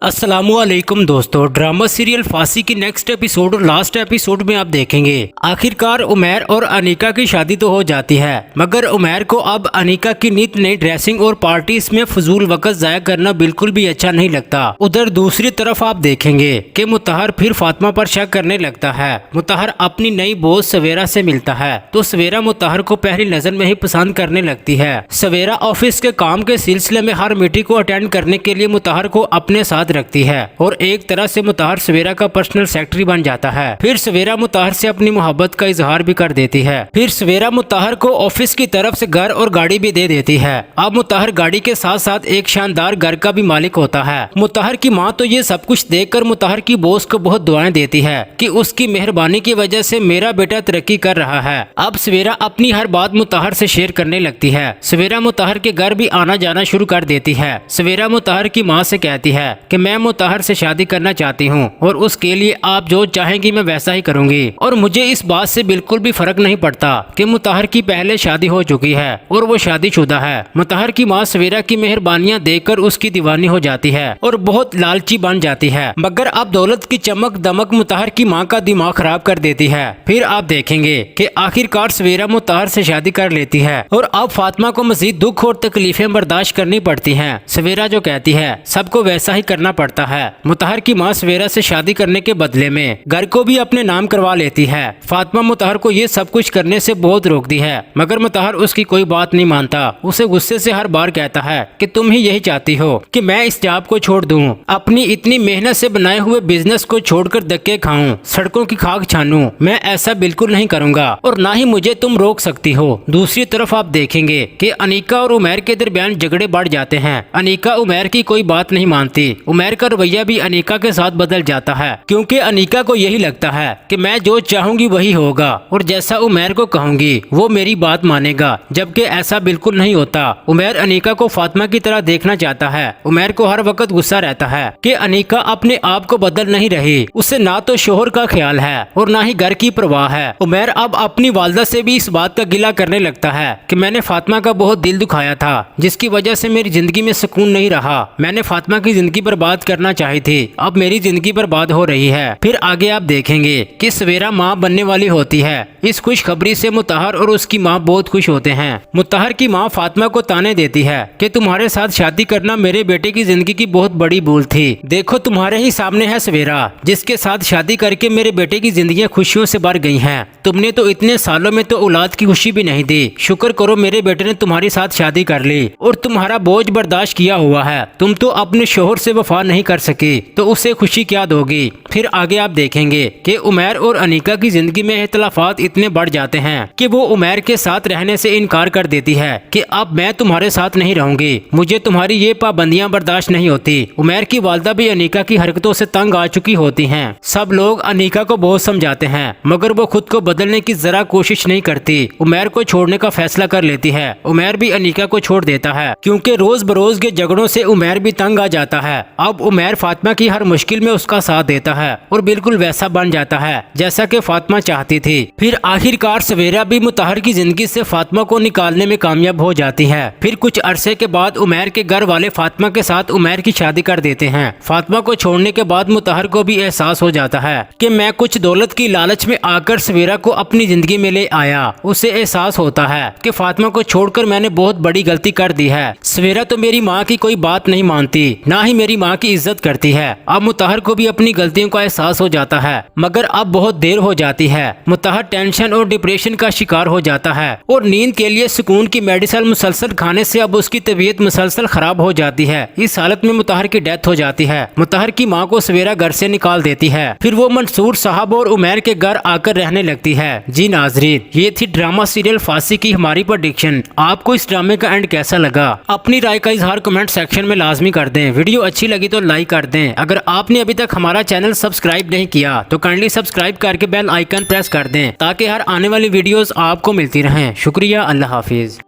अस्सलामुअलैकुम दोस्तों, drama serial फांसी की नेक्स्ट एपिसोड और लास्ट एपिसोड में आप देखेंगे आखिरकार उमैर और अनीका की शादी तो हो जाती है, मगर उमैर को अब अनीका की नित नई ड्रेसिंग और पार्टी में फजूल वक्त जाया करना बिल्कुल भी अच्छा नहीं लगता। उधर दूसरी तरफ आप देखेंगे कि मुतहर फिर फातिमा पर शक करने लगता है। मुतहर अपनी नई बोस सवेरा से मिलता है तो सवेरा मुतहर को पहली नजर में ही पसंद करने लगती है। सवेरा ऑफिस के काम के सिलसिले में हर मीटिंग को अटेंड करने के लिए मुतहर को अपने साथ रखती है और एक तरह से मुतहर सवेरा का पर्सनल सेक्रेटरी बन जाता है। फिर सवेरा मुतहर से अपनी मोहब्बत का इजहार भी कर देती है। फिर सवेरा मुतहर को ऑफिस की तरफ से घर और गाड़ी भी दे देती है। अब मुतहर गाड़ी के साथ साथ एक शानदार घर का भी मालिक होता है। मुतहर की माँ तो ये सब कुछ देखकर मुतहर की बॉस को बहुत दुआएं देती है कि उसकी मेहरबानी की वजह से मेरा बेटा तरक्की कर रहा है। अब सवेरा अपनी हर बात मुतहर से शेयर करने लगती है। सवेरा मुतहर के घर भी आना जाना शुरू कर देती है। सवेरा मुतहर की माँ से कहती है कि मैं मुतहर से शादी करना चाहती हूँ और उसके लिए आप जो चाहेंगी मैं वैसा ही करूँगी, और मुझे इस बात से बिल्कुल भी फर्क नहीं पड़ता कि मुतहर की पहले शादी हो चुकी है और वो शादीशुदा है। मुतहर की माँ सवेरा की मेहरबानियाँ देखकर उसकी दीवानी हो जाती है और बहुत लालची बन जाती है, मगर अब दौलत की चमक दमक मुतहर की माँ का दिमाग खराब कर देती है। फिर आप देखेंगे कि आखिरकार सवेरा मुतहर से शादी कर लेती है और अब फातिमा को मजीद दुख और तकलीफें बर्दाश्त करनी पड़ती हैं। सवेरा जो कहती है सबको वैसा ही करना पड़ता है। मुतहर की माँ सवेरा से शादी करने के बदले में घर को भी अपने नाम करवा लेती है। फातिमा मुतहर को ये सब कुछ करने से बहुत रोकती है, मगर मुतहर उसकी कोई बात नहीं मानता। उसे गुस्से से हर बार कहता है कि तुम ही यही चाहती हो कि मैं इस जॉब को छोड़ दूं, अपनी इतनी मेहनत से बनाए हुए बिजनेस को छोड़कर धक्के खाऊं, सड़कों की खाक छानूं। मैं ऐसा बिल्कुल नहीं करूंगा और ना ही मुझे तुम रोक सकती हो। दूसरी तरफ आप देखेंगे कि अनीका और उमैर के दरमियान झगड़े बढ़ जाते हैं। अनीका उमैर की कोई बात नहीं मानती। उमैर का रवैया भी अनीका के साथ बदल जाता है, क्योंकि अनीका को यही लगता है कि मैं जो चाहूंगी वही होगा और जैसा उमैर को कहूंगी वो मेरी बात मानेगा, जबकि ऐसा बिल्कुल नहीं होता। उमैर अनीका को फातिमा की तरह देखना चाहता है। उमैर को हर वक्त गुस्सा रहता है कि अनीका अपने आप को बदल नहीं रही। उसे ना तो शोहर का ख्याल है और ना ही घर की परवाह है। उमैर अब अपनी वालदा से भी इस बात का गिला करने लगता है कि मैंने फातिमा का बहुत दिल दुखाया था, जिसकी वजह से मेरी जिंदगी में सुकून नहीं रहा। मैंने फातिमा की जिंदगी बर्बाद करना चाही थी, अब मेरी जिंदगी बर्बाद हो रही है। फिर आगे आप देखेंगे कि सवेरा माँ बनने वाली होती है। इस खुशखबरी से मुतहर और उसकी माँ बहुत खुश होते हैं। मुतहर की माँ फातिमा को ताने देती है कि तुम्हारे साथ शादी करना मेरे बेटे की जिंदगी की बहुत बड़ी भूल थी। देखो तुम्हारे ही सामने है सवेरा, जिसके साथ शादी करके मेरे बेटे की जिंदगी खुशियों से भर गई हैं। तुमने तो इतने सालों में तो औलाद की खुशी भी नहीं दी। शुक्र करो मेरे बेटे ने तुम्हारे साथ शादी कर ली और तुम्हारा बोझ बर्दाश्त किया हुआ है। तुम तो अपने शोहर से वफा नहीं कर सकी तो उसे खुशी क्या दोगी। फिर आगे आप देखेंगे कि उमैर और अनीका की जिंदगी में इख्तलाफात इतने बढ़ जाते हैं कि वो उमैर के साथ रहने से इनकार कर देती है कि अब मैं तुम्हारे साथ नहीं रहूंगी, मुझे तुम्हारी ये पाबंदियां बर्दाश्त नहीं होती। उमैर की वालदा भी अनीका की हरकतों से तंग आ चुकी होती हैं। सब लोग अनीका को बहुत समझाते हैं, मगर वो खुद को बदलने की जरा कोशिश नहीं करती। उमैर को छोड़ने का फैसला कर लेती है। उमैर भी अनीका को छोड़ देता है, क्योंकि रोज बरोज के झगड़ों से उमैर भी तंग आ जाता है। अब उमैर फातिमा की हर मुश्किल में उसका साथ देता है और बिल्कुल वैसा बन जाता है जैसा कि फातिमा चाहती थी। फिर आखिरकार सवेरा भी मुतहर की जिंदगी से फातिमा को निकालने में कामयाब हो जाती है। फिर कुछ अरसे के बाद उमैर के घर वाले फातिमा के साथ उमैर की शादी कर देते हैं। फातिमा को छोड़ने के बाद मुतहर को भी एहसास हो जाता है कि मैं कुछ दौलत की लालच में आकर सवेरा को अपनी जिंदगी में ले आया। उसे एहसास होता है कि फातिमा को छोड़कर मैंने बहुत बड़ी गलती कर दी है। सवेरा तो मेरी माँ की कोई बात नहीं मानती, ना ही मेरी माँ की इज्जत करती है। अब मुतहर को भी अपनी गलतियों का एहसास हो जाता है, मगर अब बहुत देर हो जाती है। मुतहर टेंशन और डिप्रेशन का शिकार हो जाता है और नींद के लिए सुकून की मेडिसिन मुसलसल खाने से अब उसकी तबीयत मुसलसल खराब हो जाती है। इस हालत में मुतहर की डेथ हो जाती है। मुतहर की माँ को सवेरा घर से निकाल देती है। फिर वो मंसूर साहब और उमैर के घर आकर रहने लगती है। जी नाजरीन, ये थी ड्रामा सीरियल फांसी की हमारी प्रेडिक्शन। आपको इस ड्रामे का एंड कैसा लगा? अपनी राय का इजहार कमेंट सेक्शन में लाजमी कर दें। वीडियो अच्छी लगी तो लाइक कर दें। अगर आपने अभी तक हमारा चैनल सब्सक्राइब नहीं किया तो काइंडली सब्सक्राइब करके बेल आइकन प्रेस कर दें, ताकि हर आने वाली वीडियोस आपको मिलती रहें। शुक्रिया, अल्लाह हाफिज।